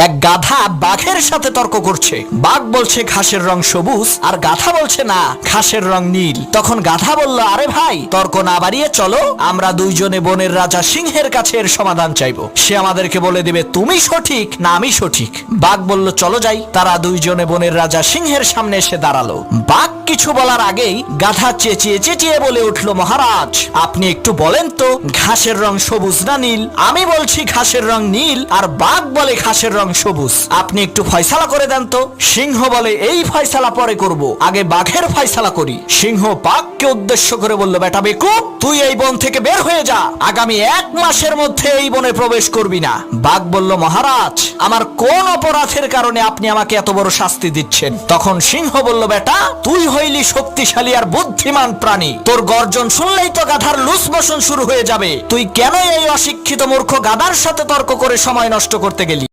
এক গাধা বাঘের সাথে তর্ক করছে। বাঘ বলছে ঘাসের রং সবুজ, আর গাধা বলছে না, ঘাসের রং নীল। তখন গাধা বলল, আরে ভাই, তর্ক না বাড়িয়ে চলো, আমরা দুইজনে বনের রাজা সিংহের কাছে এর সমাধান চাইবো। সে আমাদেরকে বলে দিবে তুমি সঠিক না আমি সঠিক। বাঘ বলল, চলো যাই। তারা দুইজনে বনের রাজা সিংহের সামনে এসে দাঁড়ালো। বাঘ কিছু বলার আগেই গাধা চেঁচিয়ে চেঁচিয়ে বলে উঠল, মহারাজ, আপনি একটু বলেন তো ঘাসের রং সবুজ না নীল? আমি বলছি ঘাসের রং নীল, আর বাঘ বলে ঘাসের রং সবুজ। আপনি একটু ফয়সালা করে দেন তো। সিংহ বলে, এই ফয়সালা পরে করব, আগে বাঘের ফয়সালা করি। সিংহ বাঘকে উদ্দেশ্য করে বলল, বেটা বেকুব, তুই এই বন থেকে বের হয়ে যা, আগামী 1 মাসের মধ্যে এই বনে প্রবেশ করবি না। বাঘ বলল, মহারাজ, আমার কোন অপরাধের কারণে আপনি আমাকে এত বড় শাস্তি দিচ্ছেন? তখন সিংহ বলল, বেটা, তুই হইলি শক্তিশালী আর বুদ্ধিমান প্রাণী, তোর গর্জন শুনলেই তো গাধার লুস মোশন শুরু হয়ে যাবে। তুই কেন এই অশিক্ষিত মূর্খ গাধার সাথে তর্ক করে সময় নষ্ট করতে গেলি?